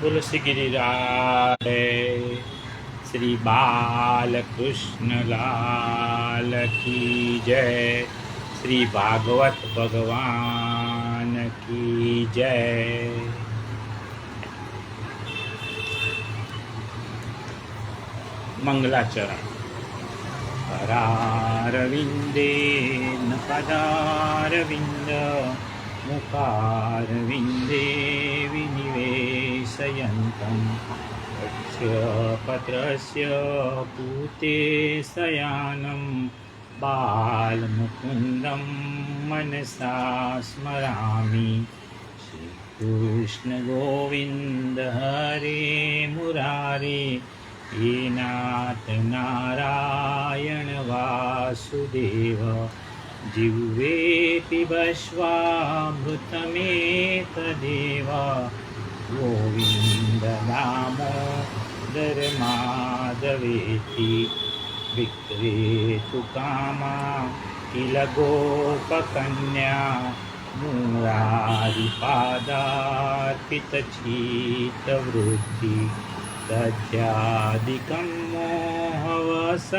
बोलो श्री गिरिराज श्री बालकृष्ण लाल की जय। श्री भागवत भगवान की जय। मंगलाचरण। करारविन्देन पदारविन्द मुखारविन्दे विनिवेशयन्तं पत्रस्य पूते शयानं बालमुकुन्दं मनसा स्मरामि। श्रीकृष्ण गोविन्द हरे मुरारे हे नाथ नारायण वासुदेव। जिह्वे पिबश्वामृतमेतदेव गोविन्द दामोदर माधवेति। विक्रेतु कामा किल गोपकन्या मुरारिपादार्पितचित्तवृत्ति। तद्यादिकं मोहवसाद्वोचत्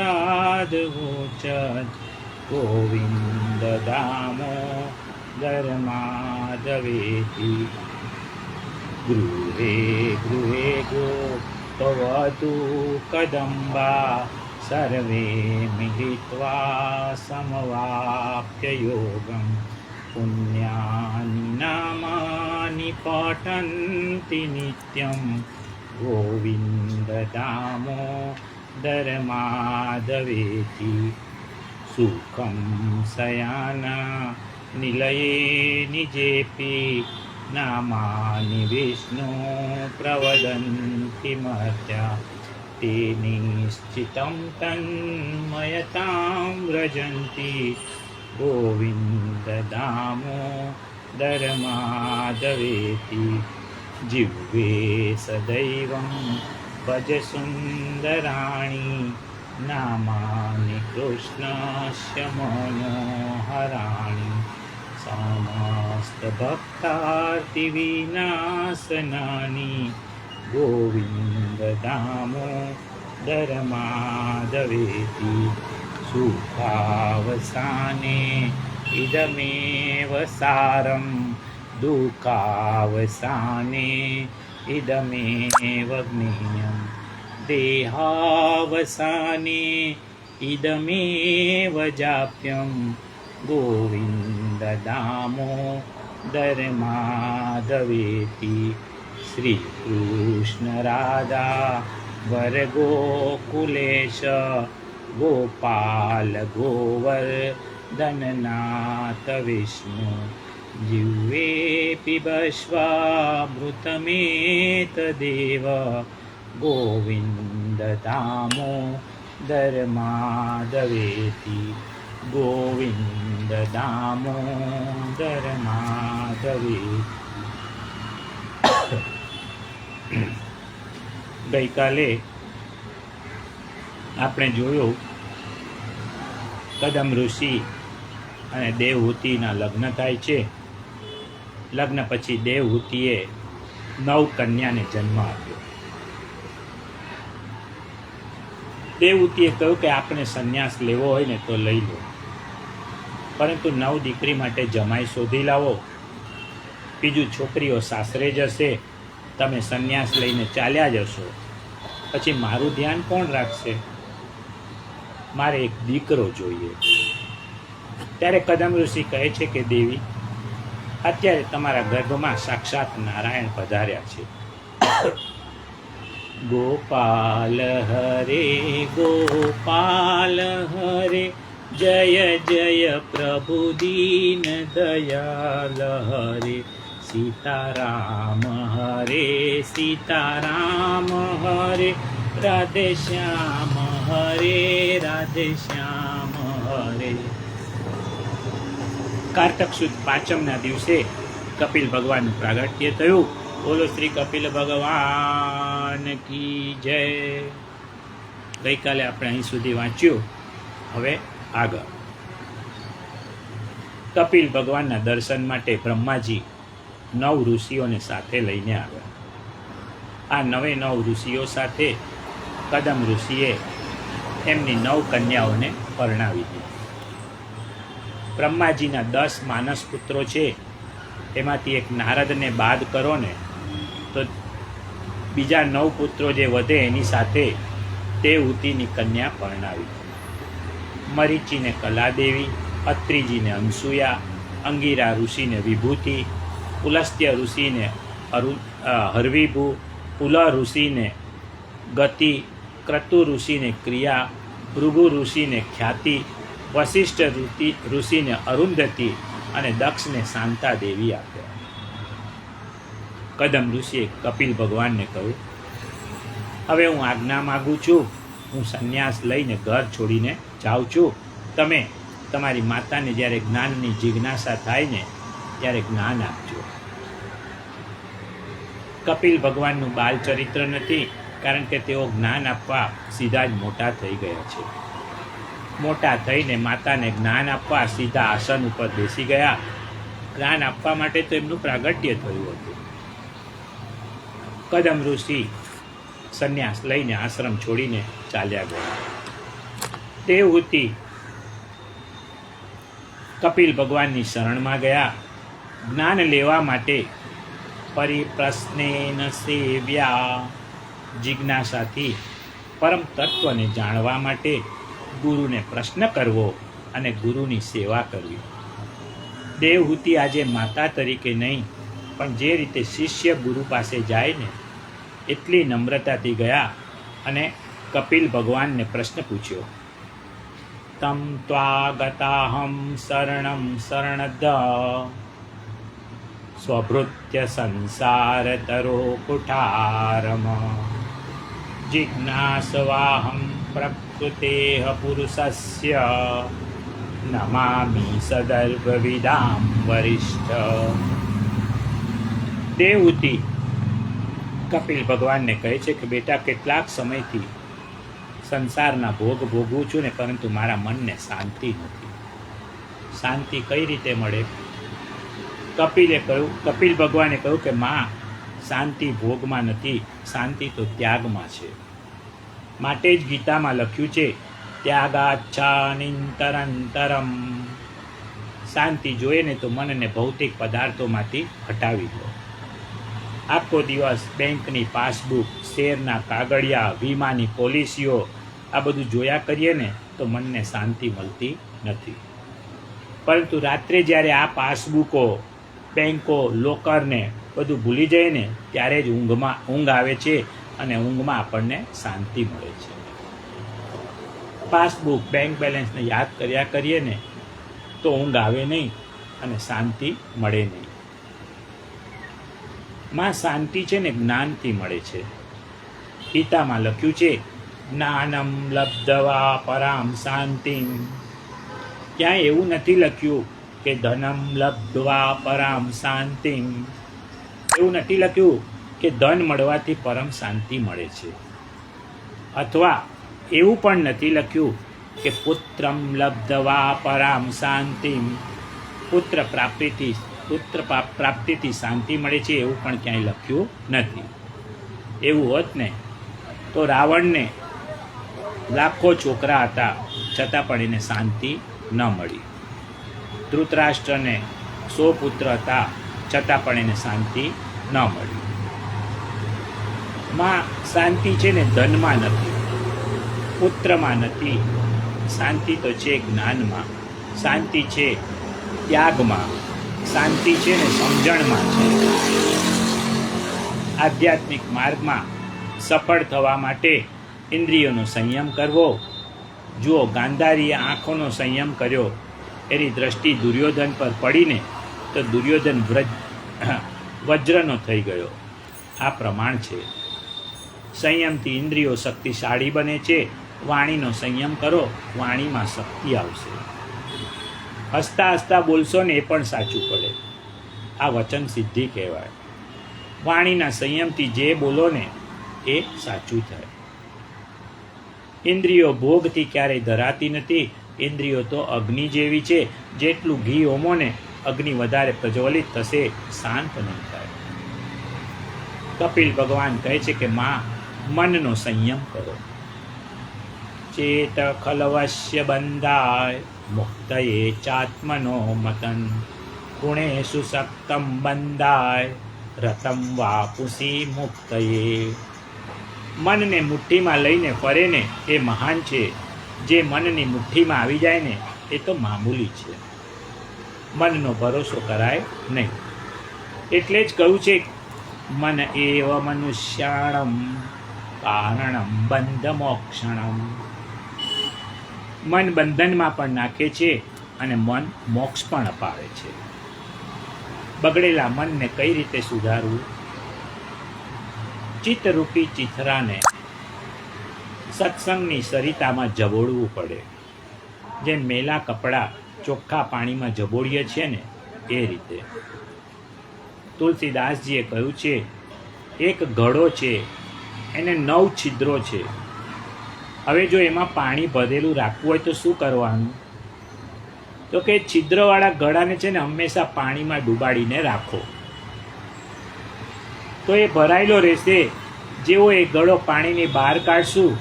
गोविन्द दामोदर माधवेति। गृहे गृहे गोपवधू कदम्बा सर्वे मिलित्वा समवाप्य योगं। पुण्यानि नामानि पठन्ति नित्यं गोविन्द दामोदर माधवेति। सुखं शयाना निलये निजेपि नामानि विष्णु प्रवदन्ति मर्त्या। ते निश्चितं तन्मयतां व्रजन्ति गोविन्द दामोदर माधवेति। जिह्वे सदैवं भज सुन्दराणि नामानि कृष्णस्य मनोहराणि। समस्तभक्तार्तिविनाशनानि गोविन्द दामोदर माधवेति। सुखावसाने इदमेव सारं दुःखावसाने इदमेव ज्ञेयम्। देहावसाने इदमेव जाप्यं गोविन्द दामोदर माधवेति। श्रीकृष्ण राधा वर गोकुलेश गोपाल गोवर्धननाथ विष्णु। जिह्वे पिबश्वामृतमेतदेव गोविन्द दामोदर माधवेति। गोविन्द दामोदर माधवेति। ગઈકાલે આપણે જોયું કદમ ઋષિ અને દેવહૂતિના લગ્ન થાય છે. લગ્ન પછી દેવહૂતિએ 9 કન્યાને જન્મ આપ્યો. દેવહૂતિએ કહ્યું કે આપણે સંન્યાસ લેવો હોય ને તો લઈ લો, પરંતુ 9 દીકરી માટે જમાઈ શોધી લાવો. બીજું છોકરીઓ સાસરે જશે, તમે સંન્યાસ લઈને ચાલ્યા જશો, પછી મારું ધ્યાન કોણ રાખશે? મારે એક દીકરો જોઈએ. ત્યારે કદમ ઋષિ કહે છે કે દેવી, અત્યારે તમારા ગર્ભમાં સાક્ષાત નારાયણ પધાર્યા છે. ગોપાલ હરે ગોપાલ હરે જય જય પ્રભુ દીન દયાલ હરે. सीताराम हरे सीताराम हरे राधे श्याम हरे राधे श्याम हरे. कार्तक सुद પાંચમના દિવસે કપિલ ભગવાનનું પ્રાગટ્ય થયું. બોલો શ્રી કપિલ ભગવાન કી જય. ગઈકાલે આપણે અહીં સુધી વાંચ્યું. હવે આગળ કપિલ ભગવાનના દર્શન માટે બ્રહ્માજી 9 ઋષિઓને સાથે લઈને આવ્યા. આ 9 ઋષિઓ સાથે કદમ ઋષિએ એમની 9 કન્યાઓને પરણાવી દીધી. બ્રહ્માજીના 10 માનસ પુત્રો છે, એમાંથી એક નારદને બાદ કરો ને તો બીજા 9 પુત્રો જે વધે એની સાથે દેવહૂતિની કન્યા પરણાવી. મરીચીને કલાદેવી, અત્રિજીને અનસૂયા, અંગિરા ઋષિને વિભૂતિ, પુલસ્ત્ય ઋષિને હરવિભુ, પુલ ઋષિને ગતિ, ક્રતુ ઋષિને ક્રિયા, ભૃગુ ઋષિને ખ્યાતિ, વશિષ્ઠ ઋષિને અરુંધતી અને દક્ષને શાંતા દેવી આપ્યા. કદમ ઋષિએ કપિલ ભગવાનને કહ્યું, હવે હું આજ્ઞા માગું છું, હું સંન્યાસ લઈને ઘર છોડીને જાઉં છું. તમે તમારી માતાને જ્યારે જ્ઞાનની જિજ્ઞાસા થાય ને ત્યારે જ્ઞાન આપજો. કપિલ ભગવાનનું બાલ ચરિત્ર નથી, કારણ કે તેઓ જ્ઞાન આપવા સીધા જ મોટા થઈ ગયા છે. મોટા થઈને માતાને જ્ઞાન આપવા સીધા આસન ઉપર બેસી ગયા. જ્ઞાન આપવા માટે તો એમનું પ્રાગટ્ય થયું હતું. કદમ ઋષિ સંન્યાસ લઈને આશ્રમ છોડીને ચાલ્યા ગયા. દેવહૂતિ કપિલ ભગવાનની શરણમાં ગયા. જ્ઞાન લેવા માટે પરિપ્રશ્નેન સેવ્યા, જિજ્ઞાસાથી પરમ તત્વને જાણવા માટે ગુરુને પ્રશ્ન કરવો અને ગુરુની સેવા કરવી. દેવહૂતિ આજે માતા તરીકે નહીં, પણ જે રીતે શિષ્ય ગુરુ પાસે જાય ને એટલી નમ્રતાથી ગયા અને કપિલ ભગવાનને પ્રશ્ન પૂછ્યો. તમ ત્વાગતાહમ શરણમ શરણદ સ્વભૃત્ય સંસારતરો કુઠારમ જિજ્ઞાસવાહમ પ્રકૃતેઃ પુરુષસ્ય નમામિ સદર્ભવિદામ વરિષ્ઠ. દેવહૂતિ કપિલ ભગવાનને કહે છે કે બેટા, કેટલાક સમયથી સંસારના ભોગ ભોગવું છું ને, પરંતુ મારા મનને શાંતિ નથી. શાંતિ કઈ રીતે મળે? કપિલ ભગવાને કહ્યું કે માં, શાંતિ ભોગમાં નથી, શાંતિ તો ત્યાગમાં છે. માટે જ ગીતામાં લખ્યું છે, ત્યાગાચ્છાનિતરંતરમ. શાંતિ જોઈએ ને તો મનને ભૌતિક પદાર્થોમાંથી હટાવી દો. આખો દિવસ બેંકની પાસબુક, શેરના કાગળિયા, વીમાની પોલિસીઓ આ બધું જોયા કરીએ ને તો મનને શાંતિ મળતી નથી. પરંતુ રાત્રે જ્યારે આ પાસબુકો, બેંકો, લોકરને બધું ભૂલી જાય ને ત્યારે જ ઊંઘ આવે છે અને ઊંઘમાં આપણને શાંતિ મળે છે. પાસબુક, બેંક બેલેન્સને યાદ કર્યા કરીએ ને તો ઊંઘ આવે નહીં અને શાંતિ મળે નહીં. માં, શાંતિ છે ને જ્ઞાનથી મળે છે. ગીતામાં લખ્યું છે, જ્ઞાનમ લબ્ધવા પરામ શાંતિમ. ક્યાંય એવું નથી લખ્યું કે ધનમ લબ્ધવા પરમ શાંતિમ. એવું નથી લખ્યું કે ધન મળવાથી પરમ શાંતિ મળે છે. અથવા એવું પણ નથી લખ્યું કે પુત્રમ લબ્ધવા પરમ શાંતિમ. પુત્ર પ્રાપ્તિથી શાંતિ મળે છે, એવું પણ ક્યાંય લખ્યું નથી. એવું હોત ને તો રાવણને લાખો છોકરા હતા, છતાં પણ એને શાંતિ ન મળી. ધૃતરાષ્ટ્રને 100 પુત્ર હતા, છતાં પણ એને શાંતિ ન મળી. માં, શાંતિ છે ને ધનમાં નથી, પુત્રમાં નથી. શાંતિ તો છે જ્ઞાનમાં, શાંતિ છે ત્યાગમાં, શાંતિ છે ને સમજણમાં છે. આધ્યાત્મિક માર્ગમાં સફળ થવા માટે ઇન્દ્રિયોનો સંયમ કરવો. જુઓ, ગાંધારીએ આંખોનો સંયમ કર્યો, એની દ્રષ્ટિ દુર્યોધન પર પડીને તો દુર્યોધન વજ્રનો થઈ ગયો. આ પ્રમાણ છે. સંયમથી ઇન્દ્રિયો શક્તિશાળી બને છે. વાણીનો સંયમ કરો, વાણીમાં શક્તિ આવશે. હસતા હસતા બોલશો ને એ પણ સાચું પડે. આ વચન સિદ્ધિ કહેવાય. વાણીના સંયમથી જે બોલો ને એ સાચું થાય. ઇન્દ્રિયો ભોગથી ક્યારેય ધરાતી નથી. ઇન્દ્રિયો તો અગ્નિ જેવી છે, જેટલું ઘી હોમો ને અગ્નિ વધારે પ્રજ્વલિત થશે, શાંત નહીં થાય. કપિલ ભગવાન કહે છે કે માં, મનનો સંયમ કરો. ચેત ખલવશ્ય બંધાય મુક્તયે ચાત્મનો મતન ગુણેશુ સક્તમ બંધાય રતમ વાપુસી મુક્તયે. મનને મુઠ્ઠીમાં લઈને ફરે ને એ મહાન છે. જે મનની મુઠ્ઠીમાં આવી જાય ને એ તો મામૂલી છે. મનનો ભરોસો કરાય નહીં. એટલે જ કહ્યું છે, મન એવ મનુષ્યાણમ કારણમ બંધ મોક્ષણમ. મન બંધનમાં પણ નાખે છે અને મન મોક્ષ પણ અપાવે છે. બગડેલા મનને કઈ રીતે સુધારવું? ચિત્તરૂપી ચિથરાને સત્સંગની સરિતામાં જબોળવું પડે. જેમ મેલા કપડાં ચોખ્ખા પાણીમાં જબોળીએ છીએ ને એ રીતે. તુલસીદાસજીએ કહ્યું છે, એક ઘડો છે, એને 9 છિદ્રો છે. હવે જો એમાં પાણી ભરેલું રાખવું હોય તો શું કરવાનું? તો કે છિદ્રવાળા ઘડાને છે ને હંમેશા પાણીમાં ડૂબાડીને રાખો, તો એ ભરાયેલો રહેશે. જેવો એ ઘડો પાણીની બહાર કાઢશું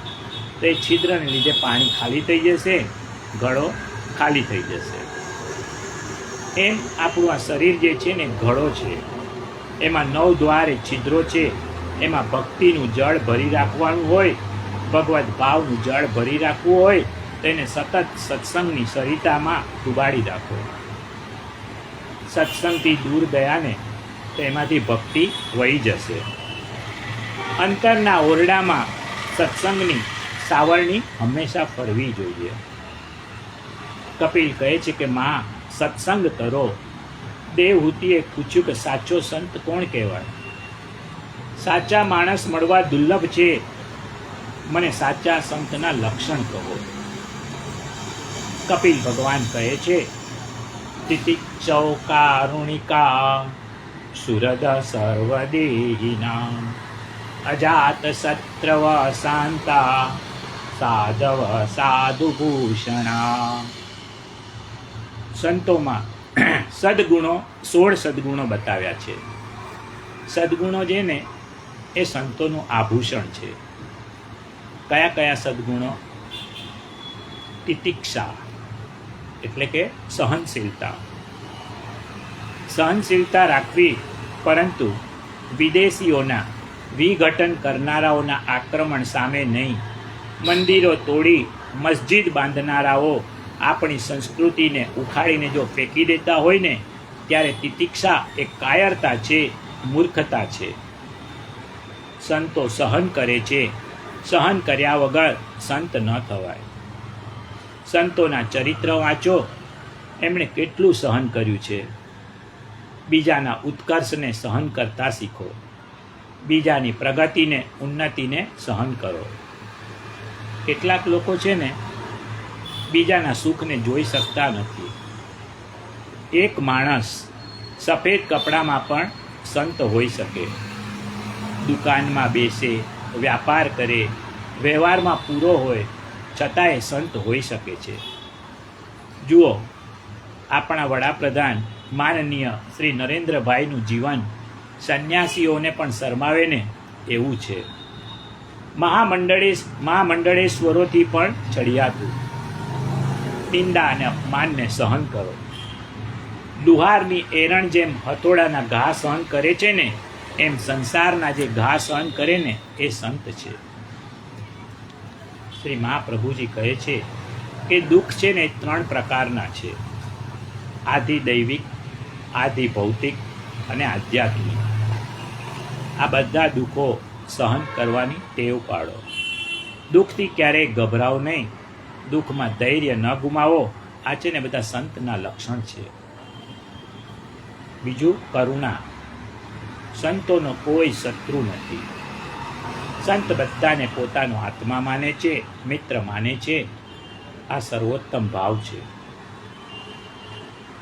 તો એ છિદ્રને લીધે પાણી ખાલી થઈ જશે, ઘડો ખાલી થઈ જશે. એમ આપણું આ શરીર જે છે ને ઘડો છે, એમાં 9 દ્વારે છિદ્રો છે. એમાં ભક્તિનું જળ ભરી રાખવાનું હોય, ભગવદ્ ભાવનું જળ ભરી રાખવું હોય તો એને સતત સત્સંગની સરિતામાં ડૂબાડી રાખો. સત્સંગથી દૂર ગયા ને તો એમાંથી ભક્તિ વહી જશે. અંતરના ઓરડામાં સત્સંગની સાવરણી હંમેશા ફરવી જોઈએ. કપિલ કહે છે કે માં, સત્સંગ કરો. દેવહૂતિએ પૂછ્યું કે સાચો સંત કોણ કહેવાય? સાચા માણસ મળવા દુર્લભ છે. મને સાચા સંતના લક્ષણ કહો. કપિલ ભગવાન કહે છે, તિતિક્ષૌ કારુણિકા સુરદ સર્વદેહિના અજાત શત્રવ શાંતા સાધવ સાધુભૂષણા. સંતોમાં સદગુણો 16 સદગુણો બતાવ્યા છે. સદગુણો જે ને એ સંતોનું આભૂષણ છે. કયા કયા સદગુણો? તિતિક્ષા એટલે કે સહનશીલતા. સહનશીલતા રાખવી, પરંતુ વિદેશીઓના વિઘટન કરનારાઓના આક્રમણ સામે નહીં. મંદિરો તોડી મસ્જિદ બાંધનારાઓ આપણી સંસ્કૃતિને ઉખાડીને જો ફેંકી દેતા હોય ને ત્યારે તિતિક્ષા એ કાયરતા છે, મૂર્ખતા છે. સંતો સહન કરે છે. સહન કર્યા વગર સંત ન થવાય. સંતોના ચરિત્ર વાંચો, એમણે કેટલું સહન કર્યું છે. બીજાના ઉત્કર્ષને સહન કરતા શીખો. બીજાની પ્રગતિને, ઉન્નતિને સહન કરો. કેટલાક લોકો છે ને બીજાના સુખને જોઈ શકતા નથી. એક માણસ સફેદ કપડામાં પણ સંત હોઈ શકે. દુકાનમાં બેસે, વ્યાપાર કરે, વ્યવહારમાં પૂરો હોય, છતાંય સંત હોઈ શકે છે. જુઓ, આપણા વડાપ્રધાન માનનીય શ્રી નરેન્દ્રભાઈનું જીવન સંન્યાસીઓને પણ શરમાવે ને એવું છે. મહામંડળેશ્વરોથી પણ ચડિયાતું. નિંદા અને અપમાનને સહન કરો. લુહારની એરણ જેમ હથોડાના ઘા સહન કરે છે ને, એમ સંસારના જે ઘા સહન કરે ને એ સંત છે. શ્રી મહાપ્રભુજી કહે છે કે દુઃખ છે ને 3 પ્રકારના છે: આધિ દૈવિક, આધિ ભૌતિક અને આધ્યાત્મિક. આ બધા દુઃખો સહન કરવાની ટેવ પાડો. દુઃખથી ક્યારેય ગભરાવ નહીં. દુઃખમાં ધૈર્ય ન ગુમાવો. આ છે ને બધા સંતના લક્ષણ છે. બીજું, કરુણા. સંતોનો કોઈ શત્રુ નથી. સંત બધાને પોતાનો આત્મા માને છે, મિત્ર માને છે. આ સર્વોત્તમ ભાવ છે.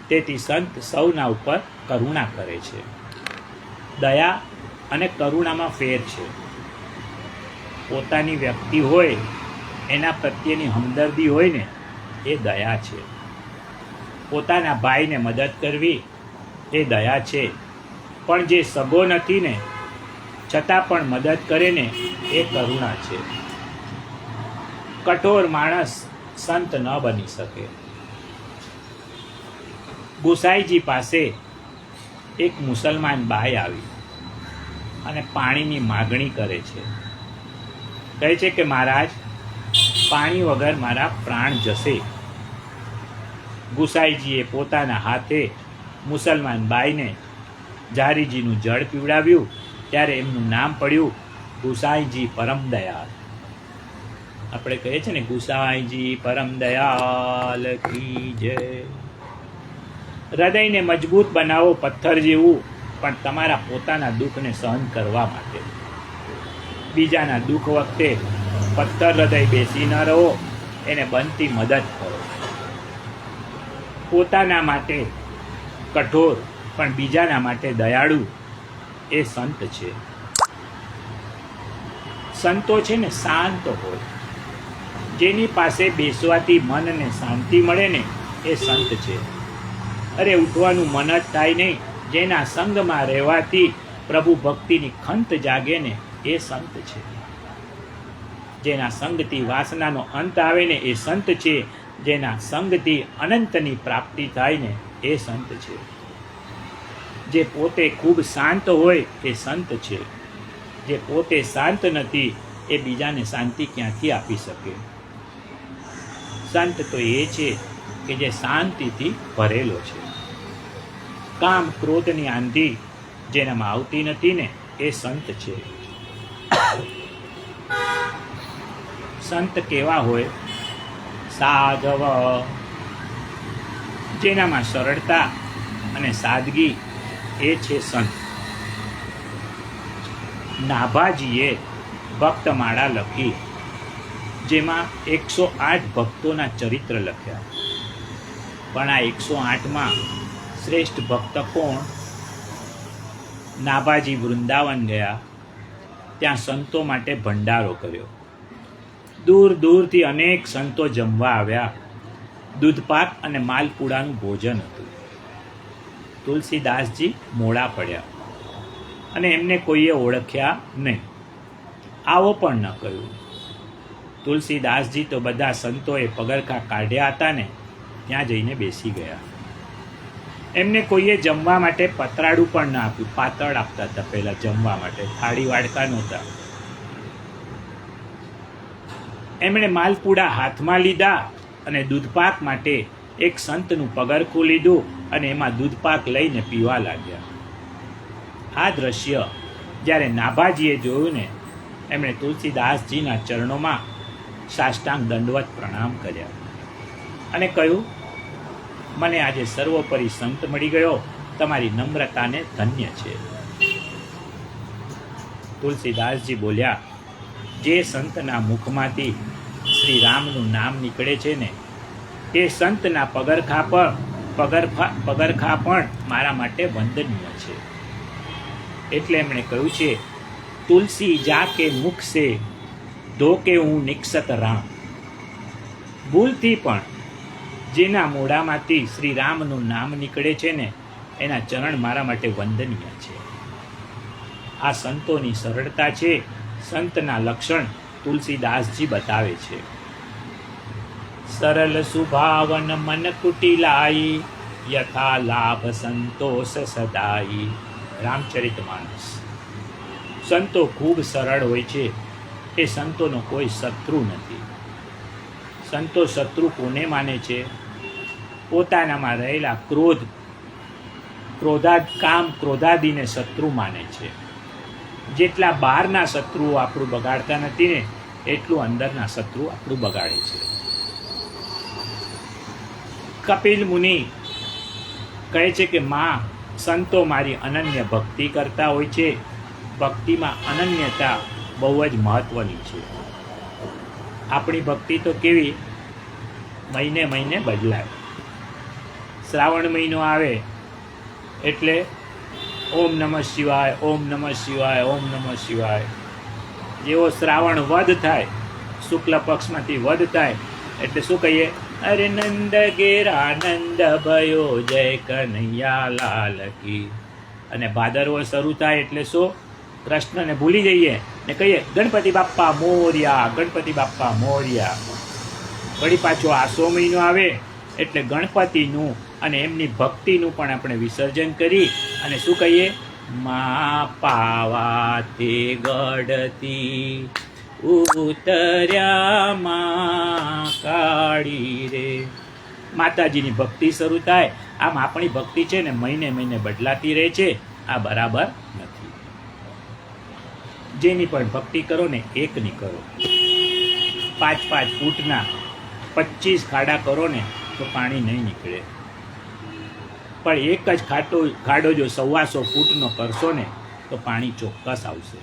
તેથી સંત સૌના ઉપર કરુણા કરે છે. દયા અને કરુણામાં ફેર છે. પોતાની વ્યક્તિ હોય, એના પ્રત્યેની હમદર્દી હોય ને એ દયા છે. પોતાના ભાઈને મદદ કરવી એ દયા છે. પણ જે સગો નથી ને છતાં પણ મદદ કરે ને એ કરુણા છે. કઠોર માણસ સંત ન બની શકે. ગુસાઈજી પાસે એક મુસલમાન બાઈ આવી અને પાણીની માગણી કરે છે. કહે છે કે મહારાજ, પાણી વગર મારા પ્રાણ જશે. ગુસાઈજીએ પોતાના હાથે મુસલમાન બાઈને ઝારીજીનું જળ પીવડાવ્યું ત્યારે એમનું નામ પડ્યું ગુસાઈજી પરમ દયાળ. આપણે કહીએ છીએ ને, ગુસાઈજી પરમ દયાલ કી જય. હૃદયને મજબૂત બનાવો પથ્થર જેવું, પણ તમારા પોતાના દુઃખને સહન કરવા માટે. બીજાના દુઃખ વખતે પથ્થર હૃદય બેસી ન રહો, એને બનતી મદદ કરો. પોતાના માટે કઠોર પણ બીજાના માટે દયાળુ, એ સંત છે. સંતો છે ને શાંત હોય, જેની પાસે બેસવાથી મનને શાંતિ મળે ને એ સંત છે. અરે ઉઠવાનું મન જ થાય નહીં, જેના સંગમાં રહેવાથી પ્રભુ ભક્તિની ખંત જાગે ને એ સંત છે. જેના સંગથી વાસનાનો અંત આવે ને એ સંત છે. જેના સંગથી અનંતની પ્રાપ્તિ થાય ને એ સંત છે. જે પોતે ખૂબ શાંત હોય એ સંત છે. જે પોતે શાંત નથી એ બીજાને શાંતિ ક્યાંથી આપી શકે? સંત તો એ છે કે જે શાંતિથી ભરેલો છે. કામ ક્રોધની આંધી જેનામાં આવતી નથી ને એ સંત છે. સંત કેવા હોય? સાધવ, જેનામાં સરળતા અને સાદગી, એ છે સંત. નાભાજીએ ભક્તમાળા લખી, જેમાં 108 ભક્તોના ચરિત્ર લખ્યા. પણ આ 108માં શ્રેષ્ઠ ભક્ત કોણ? નાભાજી વૃંદાવન ગયા, ત્યાં સંતો માટે ભંડારો કર્યો. દૂર દૂરથી અનેક સંતો જમવા આવ્યા. દૂધપાક અને માલપુડાનું ભોજન હતું. તુલસીદાસજી મોડા પડ્યા અને એમને કોઈએ ઓળખ્યા નહીં. આવો પણ ન કહ્યું. તુલસીદાસજી તો બધા સંતોએ પગરખા કાઢ્યા હતા ને ત્યાં જઈને બેસી ગયા. એમને કોઈએ જમવા માટે પતરાડું પણ ના આપ્યું. પાતળ આપતા હતા પહેલાં જમવા માટે, થાળી વાડકા નહોતા. એમણે માલપુડા હાથમાં લીધા અને દૂધપાક માટે એક સંતનું પગરખું લીધું અને એમાં દૂધપાક લઈને પીવા લાગ્યા. આ દ્રશ્ય જ્યારે નાભાજીએ જોયું ને, એમણે તુલસીદાસજીના ચરણોમાં સાષ્ટાંગ દંડવત પ્રણામ કર્યા અને કહ્યું, મને આજે સર્વોપરી સંત મળી ગયો, તમારી નમ્રતાને ધન્ય છે. તુલસીદાસજી બોલ્યા, જે સંતના મુખમાંથી શ્રી રામનું નામ નીકળે છે ને, એ સંતના પગરખા પણ મારા માટે વંદનીય છે. એટલે એમણે કહ્યું છે, તુલસી જાકે મુખ સે ધોકે હું નિક્ષત રામ. ભૂલથી પણ જેના મોઢામાંથી શ્રી રામનું નામ નીકળે છે ને, એના ચરણ મારા માટે વંદનીય છે. આ સંતોની સરળતા છે. સંતના લક્ષણ તુલસીદાસજી બતાવે છે. સરલ સુભાવન મન કુટિલાઈ, યથા લાભ સંતોષ સદાઈ. રામચરિતમાનસ. સંતો ખૂબ સરળ હોય છે. એ સંતોનો કોઈ શત્રુ નથી. સંતો શત્રુ કોને માને છે? પોતાનામાં રહેલા ક્રોધાદિને શત્રુ માને છે. જેટલા બહારના શત્રુઓ આપણું બગાડતા નથી ને, એટલું અંદરના શત્રુ આપણું બગાડે છે. કપિલ મુનિ કહે છે કે સંતો મારી અનન્ય ભક્તિ કરતા હોય છે. ભક્તિમાં અનન્યતા બહુ જ મહત્વની છે. આપણી ભક્તિ તો કેવી? મહિને મહિને બદલાય. શ્રાવણ મહિનો આવે એટલે ઓમ નમઃ શિવાય, ઓમ નમઃ શિવાય, ઓમ નમઃ શિવાય. જેવો શ્રાવણ વધ થાય, શુક્લ પક્ષમાંથી વધ થાય એટલે શું કહીએ? અરે નંદ ઘેરા નંદ ભયો, જય કનૈયા લાલ કી. અને ભાદરવો શરૂ થાય એટલે શું? કૃષ્ણને ભૂલી જઈએ ને કહીએ ગણપતિ બાપ્પા મોર્યા, ગણપતિ બાપ્પા મોર્યા. વળી પાછો આસો મહિનો આવે એટલે ગણપતિનું અને એમની ભક્તિનું પણ આપણે વિસર્જન કરી અને શું કહીએ? મા પાવા તે ગઢતી ઉતર્યા મા કાળી રે. માતાજીની ભક્તિ શરૂ થાય. આમ આપણી ભક્તિ છે ને મહિને મહિને બદલાતી રહે છે. આ બરાબર નથી. જેની પણ ભક્તિ કરો ને એકની કરો. 5-5 ફૂટના 25 ખાડા કરો ને તો પાણી નહીં નીકળે. પણ એક જ ખાડો જો 125 ફૂટનો કરશો ને તો પાણી ચોક્કસ આવશે.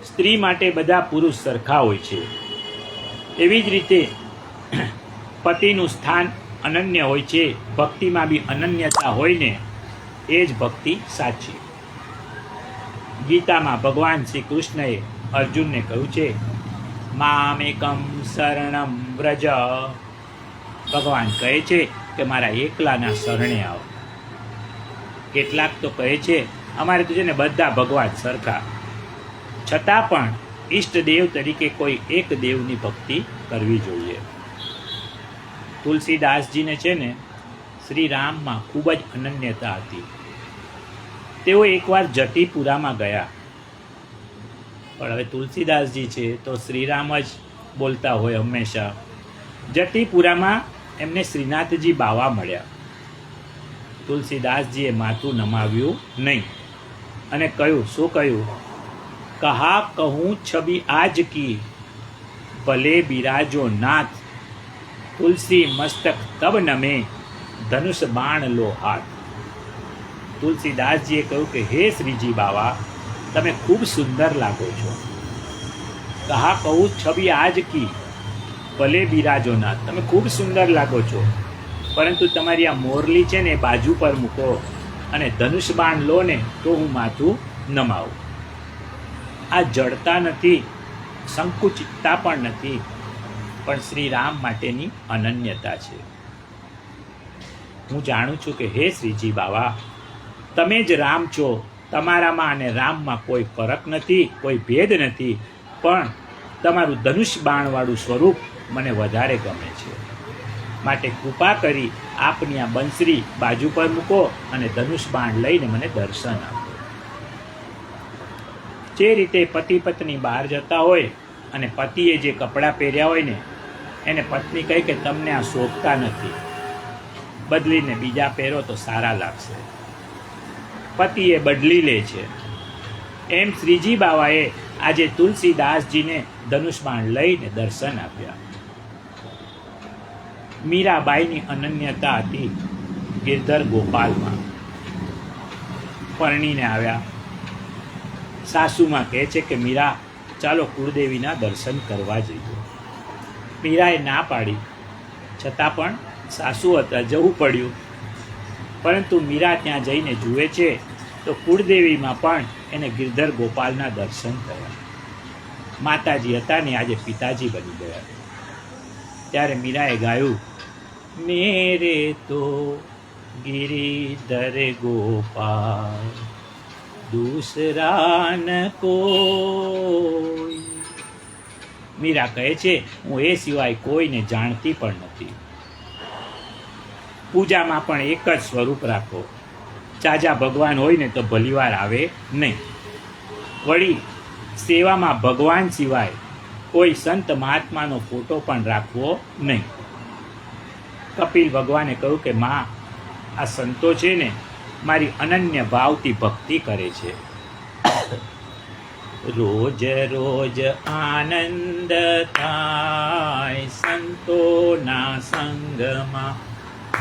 સ્ત્રી માટે બધા પુરુષ સરખા હોય છે. એવી જ રીતે પતિનું સ્થાન અનન્ય હોય છે. ભક્તિમાં બી અનન્યતા હોય ને એ જ ભક્તિ સાચી. ગીતામાં ભગવાન શ્રી કૃષ્ણએ અર્જુનને કહ્યું છે મામેકમ શરણમ વ્રજ. ભગવાન કહે છે કે મારા એકલાના શરણે આવો. કેટલાક તો કહે છે અમારે તો છે ને બધા ભગવાન સરખા, છતાં પણ ઈષ્ટદેવ તરીકે કોઈ એક દેવની ભક્તિ કરવી જોઈએ. તુલસીદાસજીને છે ને શ્રી રામમાં ખૂબ જ અનન્યતા હતી. તેઓ એકવાર જટીપુરામાં ગયા. પણ હવે તુલસીદાસજી છે તો શ્રીરામ જ બોલતા હોય હંમેશા. જટીપુરામાં એમને શ્રીનાથજી બાવા મળ્યા. તુલસીદાસજીએ માથું નમાવ્યું નહીં અને કહ્યું, શું કહ્યું? કહા કહું છબી આજ કી ભલે બિરાજો નાથ, તુલસી મસ્તક તબ નમે ધનુષ બાણ લો હાથ. તુલસીદાસજીએ કહ્યું કે હે શ્રીજી બાવા, તમે ખૂબ સુંદર લાગો છો. કહા કહું છબી આજ કી ભલે બિરાજો નાથ, તમે ખૂબ સુંદર લાગો છો, પરંતુ તમારી આ મોરલી છે ને બાજુ પર મૂકો અને ધનુષ બાણ લો ને તો હું માથું નમાવું. આ જડતા નથી, સંકુચિતતા પણ નથી, પણ શ્રી રામ માટેની અનન્યતા છે. હું જાણું છું કે હે શ્રીજી બાવા, તમે જ રામ છો. તમારામાં અને રામમાં કોઈ ફરક નથી, કોઈ ભેદ નથી, પણ તમારું ધનુષ બાણવાળું સ્વરૂપ મને વધારે ગમે છે. માટે કૃપા કરી આપની આ બંસરી બાજુ પર મૂકો અને ધનુષ બાણ લઈને મને દર્શન આપો. જે રીતે પતિ પત્ની બહાર જતા હોય અને પતિએ જે કપડાં પહેર્યા હોય ને એને પત્ની કહે કે તમને આ શોભતા નથી, બદલીને બીજા પહેરો તો સારા લાગશે. પતિએ બદલી લે છે. એમ શ્રીજી બાવાએ આજે તુલસીદાસજીને ધનુષબાણ લઈને દર્શન આપ્યા. મીરાબાઈની અનન્યતા હતી ગિરધર ગોપાલમાં. પરણીને આવ્યા. સાસુમાં કહે છે કે મીરા ચાલો કુળદેવીના દર્શન કરવા જઈએ. મીરાએ ના પાડી, છતાં પણ સાસુ હતા જવું પડ્યું. પરંતુ મીરા ત્યાં જઈને જુએ છે તો કુળદેવીમાં પણ એને ગિરધર ગોપાલના દર્શન થયા. માતાજી હતા ને આજે પિતાજી બની ગયા. ત્યારે મીરાએ ગાયું, મેરે તો ગિરિધર ગોપાલ દૂસરા ન કોઈ. મીરા કહે છે હું એ સિવાય કોઈને જાણતી પણ નથી. પૂજામાં પણ એક જ સ્વરૂપ રાખો. ચાજા ભગવાન હોય ને તો ભલીવાર આવે નહીં. વળી સેવામાં ભગવાન સિવાય કોઈ સંત મહાત્માનો ફોટો પણ રાખવો નહીં. કપિલ ભગવાને કહ્યું કે માં, આ સંતો છે ને મારી અનન્ય ભાવથી ભક્તિ કરે છે. રોજ રોજ આનંદ થાય સંતોના સંગમાં,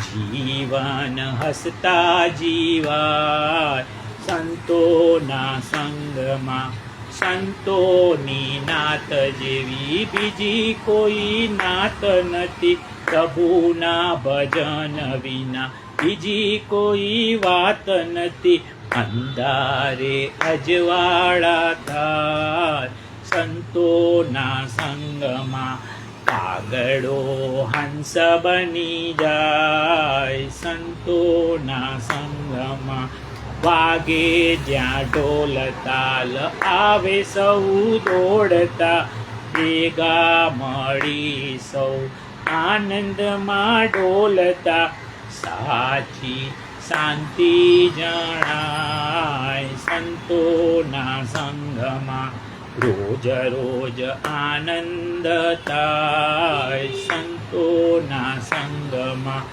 જીવન હસતા જીવાય સંતોના સંગમાં. સંતોની નાત જેવી બીજી કોઈ નાત નથી, પ્રભુના ભજન વિના બીજી કોઈ વાત નથી. અંધારે અજવાળા થાય સંતોના સંગમાં, કાગડો હંસ બની જાય સંતોના સંગમાં. વાગે જ્યાં ઢોલ તાલ આવે સૌ દોડતા, ભેગા મળી સૌ આનંદમાં ડોલતા, સાચી શાંતિ જણાય સંતોના સંગમાં, રોજ રોજ આનંદ થાય સંતોના સંગમાં,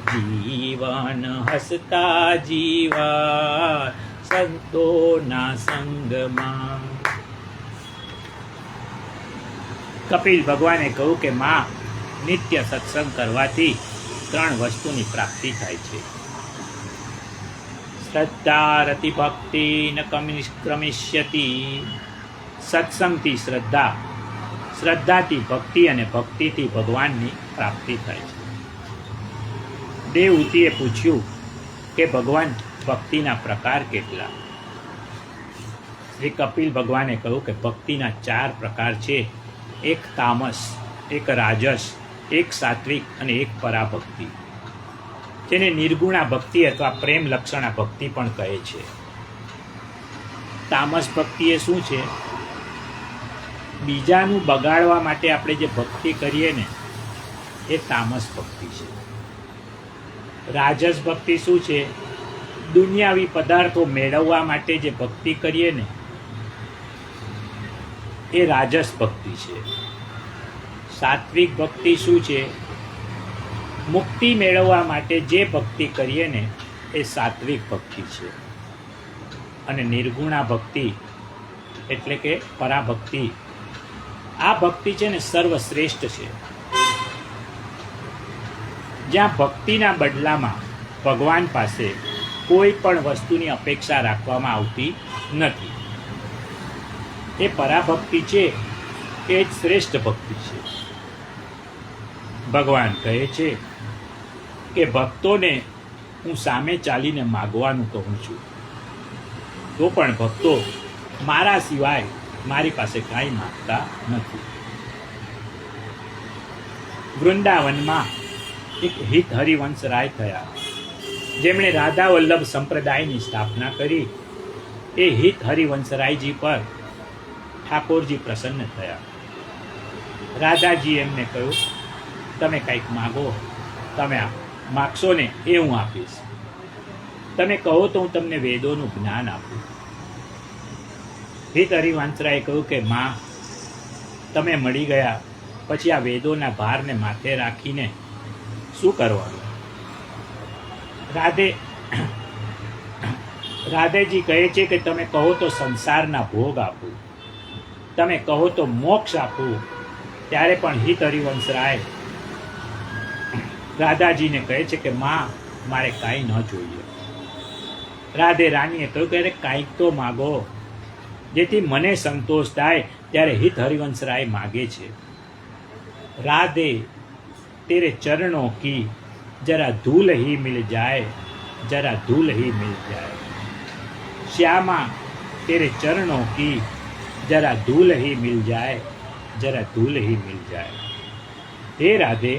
જીવન હસતા જીવા સંતોના સંગમાં. કપિલ ભગવાને કહ્યું કે માં, નિત્ય સત્સંગ કરવાથી 3 વસ્તુની પ્રાપ્તિ થાય છે. શ્રદ્ધા રતિ ભક્તિ ન ક્રમિષ્યતિ. સત્સંગથી શ્રદ્ધા, શ્રદ્ધાથી ભક્તિ અને ભક્તિથી ભગવાનની પ્રાપ્તિ થાય છે. દેવહૂતિએ પૂછ્યું કે ભગવાન ભક્તિના પ્રકાર કેટલા? શ્રી કપિલ ભગવાને કહ્યું કે ભક્તિના 4 પ્રકાર છે. એક તામસ, એક રાજસ, એક સાત્વિક અને એક પરાભક્તિ, જેને નિર્ગુણા ભક્તિ અથવા પ્રેમ લક્ષણા ભક્તિ પણ કહે છે. તામસ ભક્તિ એ શું છે? બીજાનું બગાડવા માટે આપણે જે ભક્તિ કરીએ ને, એ તામસ ભક્તિ છે. રાજસ ભક્તિ શું છે? દુનિયાવી પદાર્થો મેળવવા માટે જે ભક્તિ કરીએ ને, એ રાજસ ભક્તિ છે. સાત્વિક ભક્તિ શું છે? મુક્તિ મેળવવા માટે જે ભક્તિ કરીએ ને, એ સાત્વિક ભક્તિ છે. અને નિર્ગુણા ભક્તિ એટલે કે પરાભક્તિ, આ ભક્તિ છે ને સર્વશ્રેષ્ઠ છે. જ્યાં ભક્તિના બદલામાં ભગવાન પાસે કોઈ પણ વસ્તુની અપેક્ષા રાખવામાં આવતી નથી. એ પરાભક્તિ છે, એ જ શ્રેષ્ઠ ભક્તિ છે. ભગવાન કહે છે કે ભક્તોને હું સામે ચાલીને માગવાનું કહું છું, તો પણ ભક્તો મારા સિવાય મારી પાસે કાંઈ માગતા નથી. વૃંદાવનમાં એક હિત હરિવંશરાય થયા, જેમણે રાધા વલ્લભ સંપ્રદાયની સ્થાપના કરી. એ હિત હરિવંશરાયજી પર ઠાકોરજી પ્રસન્ન થયા. રાધાજી એમને કહ્યું, તમે કંઈક માગો, તમે માગશો ને એ હું આપીશ. તમે કહો તો હું તમને વેદોનું જ્ઞાન આપું. હિત હરિવંશરાયે કહ્યું કે માં, તમે મળી ગયા પછી આ વેદોના ભારને માથે રાખીને શું કરવાનું? રાધેજી કહે છે કે તમે કહો તો સંસારના ભોગ આપું, તમે કહો તો મોક્ષ આપું. ત્યારે પણ હિત હરિવંશરાય રાધાજીને કહે છે કે માં, મારે કાંઈ ન જોઈએ. રાધે રાણીએ કહ્યું કે અરે કાંઈક તો માગો, જેથી મને સંતોષ થાય. ત્યારે હિત હરિવંશરાય માગે છે, રાધે तेरे चरणों की जरा धूल ही मिल जाए, जरा धूल ही मिल जाए. श्यामा तेरे चरणों की जरा धूल ही मिल जाए, जरा धूल ही मिल जाए. હે રાધે,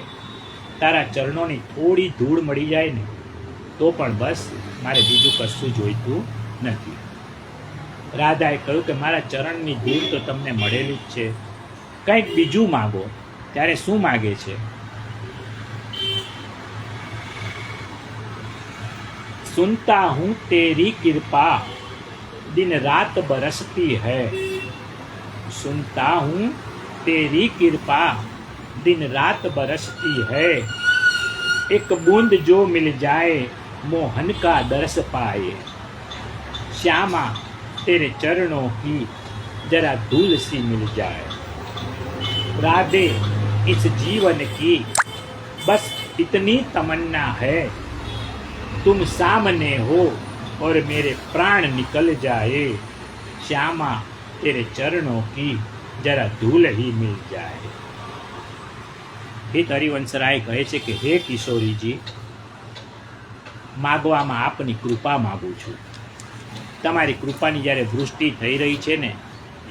તારા ચરણોની થોડી ધૂળ મળી જાય ને તો પણ બસ, મારે બીજું કશું જોઈતું નથી. રાધાએ કહ્યું કે મારા ચરણની ધૂળ તો તમને મળેલી જ છે, કંઈક બીજું માગો. ત્યારે શું માગે છે? सुनता हूँ तेरी कृपा दिन रात बरसती है, सुनता हूँ तेरी कृपा दिन रात बरसती है. एक बूंद जो मिल जाए मोहन का दरस पाए. श्यामा तेरे चरणों की जरा धूल सी मिल जाए. राधे, इस जीवन की बस इतनी तमन्ना है, तुम सामने हो और मेरे प्राण निकल जाए. श्यामा तेरे चरणों की जरा धूल ही मिल जाए. હિત હરિવંશરાય કહે છે કે હે કિશોરીજી, માગવામાં આપની કૃપા માગું છું. તમારી કૃપાની જ્યારે વૃષ્ટિ થઈ રહી છે ને,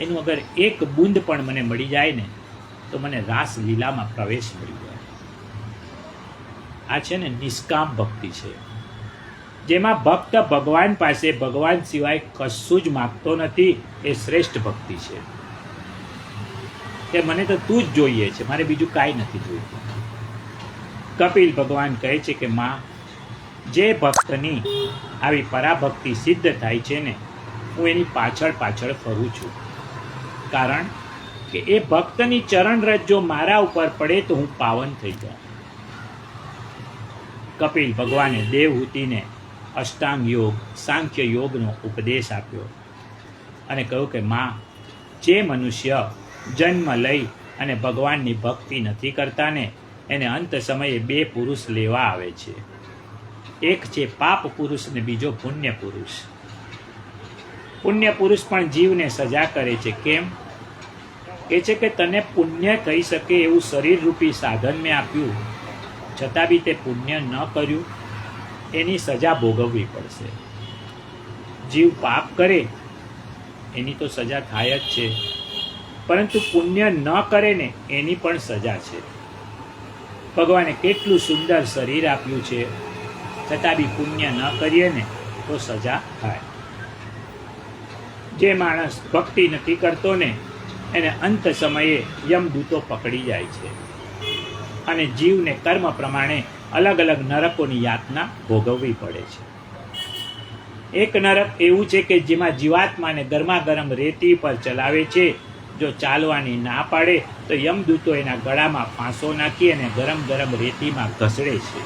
એનું અગર એક બૂંદ પણ મને મળી જાય ને તો મને રાસ લીલામાં પ્રવેશ મળી જાય. આ છે ને નિષ્કામ ભક્તિ છે. જેમાં ભક્ત ભગવાન પાસે ભગવાન સિવાય કશું જ માગતો નથી, એ શ્રેષ્ઠ ભક્તિ છે. કે મને તો તું જ જોઈએ છે, મારે બીજું કાંઈ નથી જોઈતું. કપિલ ભગવાન કહે છે કે માં, જે ભક્તની આવી પરાભક્તિ સિદ્ધ થાય છે ને, હું એની પાછળ પાછળ ફરું છું. કારણ કે એ ભક્તની ચરણરજ જો મારા ઉપર પડે તો હું પાવન થઈ જાઉં. કપિલ ભગવાને દેવહૂતિને અષ્ટાંગ યોગ, સાંખ્ય યોગનો ઉપદેશ આપ્યો અને કહ્યું કે માં, જે મનુષ્ય જન્મ લઈ અને ભગવાનની ભક્તિ નથી કરતા ને, એને અંત સમયે બે પુરુષ લેવા આવે છે. એક છે પાપ પુરુષ ને બીજો પુણ્ય પુરુષ. પુણ્ય પુરુષ પણ જીવને સજા કરે છે. કેમ? કે છે કે તને પુણ્ય થઈ શકે એવું શરીર રૂપી સાધન મેં આપ્યું, છતાં બી તે પુણ્ય ન કર્યું, એની સજા ભોગવવી પડશે. જીવ પાપ કરે એની તો સજા થાય જ છે, પરંતુ પુણ્ય ન કરે ને એની પણ સજા છે. ભગવાને કેટલું સુંદર શરીર આપ્યું છે, છતાં બી પુણ્ય ન કરીએ ને તો સજા થાય. જે માણસ ભક્તિ નથી કરતો ને, એને અંત સમયે યમદૂતો પકડી જાય છે અને જીવને કર્મ પ્રમાણે અલગ અલગ નરકોની યાતના ભોગવવી પડે છે. એક નરક એવું છે કે જેમાં જીવાત્માને ગરમા ગરમ રેતી પર ચલાવે છે. જો ચાલવાની ના પાડે તો યમદૂતો એના ગળામાં ફાંસો નાખી અને ગરમ ગરમ રેતીમાં ઘસડે છે.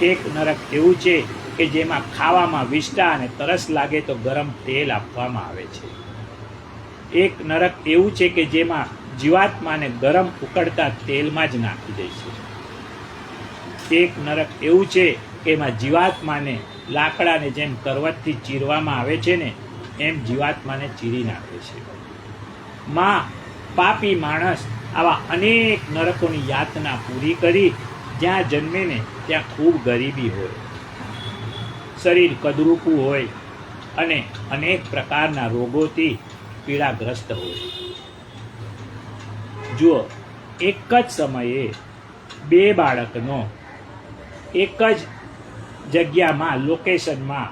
એક નરક એવું છે કે જેમાં ખાવામાં વિષ્ટા અને તરસ લાગે તો ગરમ તેલ આપવામાં આવે છે. એક નરક એવું છે કે જેમાં જીવાત્માને ગરમ ઉકળતા તેલમાં જ નાખી દે છે. એક નરક એવું છે કે એમાં જીવાત્માને લાકડાને જેમ કરવતથી ચીરવામાં આવે છે ને, એમ જીવાત્માને ચીરી નાખે છે. માં, પાપી માણસ આવા અનેક નરકોની યાતના પૂરી કરી જ્યાં જન્મે ને ત્યાં ખૂબ ગરીબી હોય, શરીર કદરૂપું હોય અને અનેક પ્રકારના રોગોથી પીડાગ્રસ્ત હોય. જુઓ, એક જ સમયે બે બાળકનો એક જ જગ્યામાં, લોકેશનમાં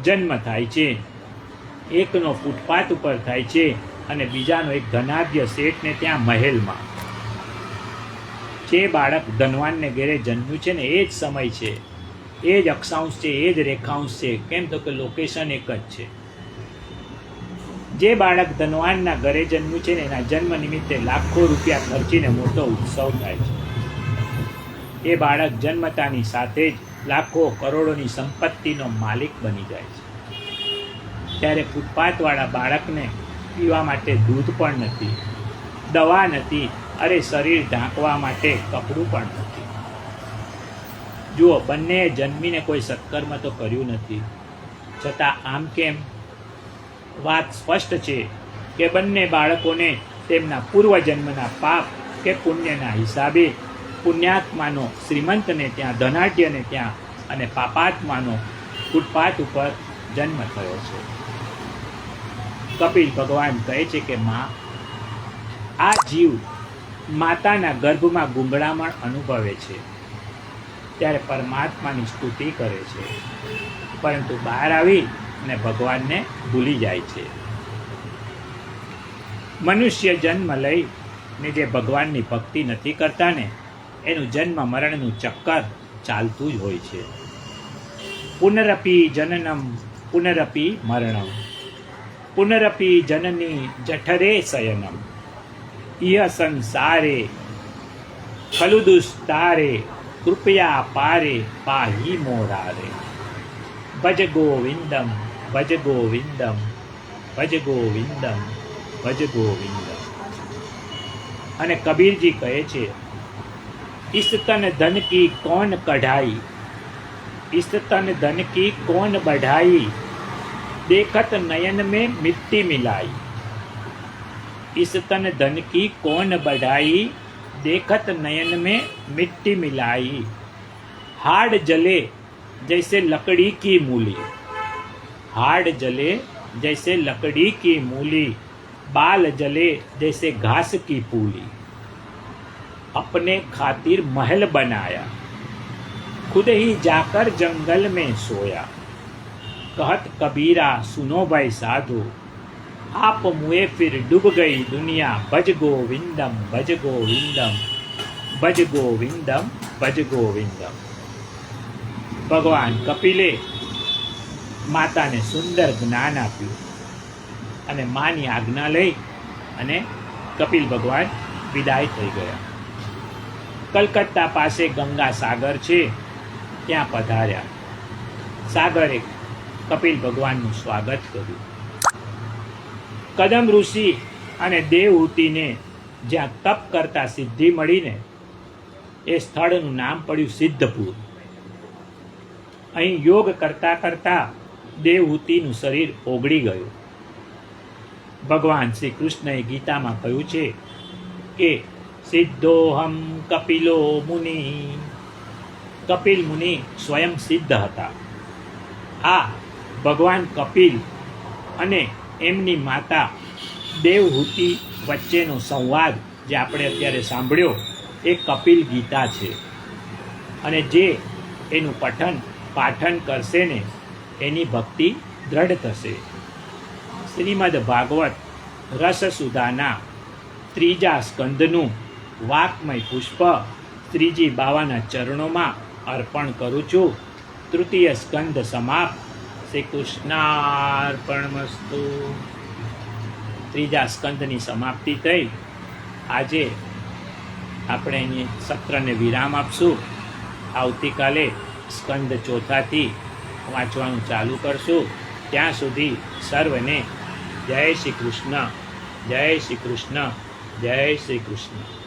જન્મ થાય છે. એકનો ફૂટપાથ ઉપર થાય છે અને બીજાનો એક ધનાઢ્ય શેઠને ત્યાં મહેલમાં. જે બાળક ધનવાનને ઘેરે જન્મ્યું છે ને, એ જ સમય છે, એ જ અક્ષાંશ છે, એ જ રેખાંશ છે. કેમ? તો કે લોકેશન એક જ છે. જે બાળક ધનવાનના ઘરે જન્મ્યું છે ને, એના જન્મ નિમિત્તે લાખો રૂપિયા ખર્ચીને મોટો ઉત્સવ થાય છે. એ બાળક જન્મતાની સાથે જ લાખો કરોડોની સંપત્તિનો માલિક બની જાય છે. ત્યારે ફૂટપાથવાળા બાળકને પીવા માટે દૂધ પણ નથી, દવા નથી, અરે શરીર ઢાંકવા માટે કપડું પણ નથી. જુઓ, બંને જન્મીને કોઈ સત્કર્મ તો કર્યું નથી, છતાં આમ કેમ? વાત સ્પષ્ટ છે કે બંને બાળકોને તેમના પૂર્વજન્મના પાપ કે પુણ્યના હિસાબે પુણ્યાત્માનો શ્રીમંતને ત્યાં, ધનાઢ્યને ત્યાં, અને પાપાત્માનો ફૂટપાથ ઉપર જન્મ થયો છે. કપિલ ભગવાન કહે છે કે માં, આ જીવ માતાના ગર્ભમાં ગુંગળામણ અનુભવે છે ત્યારે પરમાત્માની સ્તુતિ કરે છે, પરંતુ બહાર આવી અને ભગવાનને ભૂલી જાય છે. મનુષ્ય જન્મ લઈ ને જે ભગવાનની ભક્તિ નથી કરતા ને, એનું જન્મ મરણનું ચક્કર ચાલતું જ હોય છે. પુનરપી જનનમ પુનરપી મરણમ, પુનરપી જનની જઠરે શયનમ, ઇહ સંસારે ખલુ દુસ્તારે કૃપયા પારે પાહી મોરારે. ભજ ગોવિંદમ ભજ ગોવિંદમ ભજ ગોવિંદમ ભજ ગોવિંદમ. અને કબીરજી કહે છે, इस तन धन की कौन कढ़ाई, इस तन धन की कौन बढ़ाई, देखत नयन में मिट्टी मिलाई. इस तन धन की कौन बढ़ाई, देखत नयन में मिट्टी मिलाई. हाड़ जले जैसे लकड़ी की मूली, हाड़ जले जैसे लकड़ी की मूली, बाल जले जैसे घास की पूली. अपने खातिर महल बनाया, खुद ही जाकर जंगल में सोया। कहत कबीरा सुनो भाई साधु, आप मुए फिर डूब गई दुनिया। भज गोविंदम भज गोविंदम ભજ ગોવિંદમ ભજ ગોવિંદમ. ભગવાન કપિલે માતાને સુંદર જ્ઞાન આપ્યું અને માની આજ્ઞા લઈ અને કપિલ ભગવાન વિદાય થઈ ગયા. કલકત્તા પાસે ગંગા સાગર છે, ત્યાં પધાર્યા. સાગરે કપિલ ભગવાનનું સ્વાગત કર્યું. કદમ ઋષિ અને દેવહૂતિને જ્યાં તપ કરતા સિદ્ધિ મળીને એ સ્થળનું નામ પડ્યું સિદ્ધપુર. અહીં યોગ કરતા કરતા દેવહૂતિનું શરીર ઓગળી ગયું. ભગવાન શ્રી કૃષ્ણએ ગીતામાં કહ્યું છે કે સિદ્ધોહમ કપિલો મુનિ. કપિલ મુનિ સ્વયં સિદ્ધ હતા. આ ભગવાન કપિલ અને એમની માતા દેવહૂતિ વચ્ચેનો સંવાદ જે આપણે અત્યારે સાંભળ્યો એ કપિલ ગીતા છે. અને જે એનું પાઠન કરશે ને એની ભક્તિ દ્રઢ થશે. શ્રીમદ ભાગવત રસસુધાના 3જા સ્કંદનું વાક્મય પુષ્પ શ્રીજી બાવાના ચરણોમાં અર્પણ કરું છું. 3ય સ્કંદ સમાપ્ત. શ્રી કૃષ્ણાર્પણમસ્તુ. 3જા સ્કંદની સમાપ્તિ થઈ. આજે આપણે અહીં સત્રને વિરામ આપશું. આવતીકાલે સ્કંદ 4થી વાંચવાનું ચાલુ કરશું. ત્યાં સુધી સર્વને જય શ્રી કૃષ્ણ, જય શ્રી કૃષ્ણ, જય શ્રી કૃષ્ણ.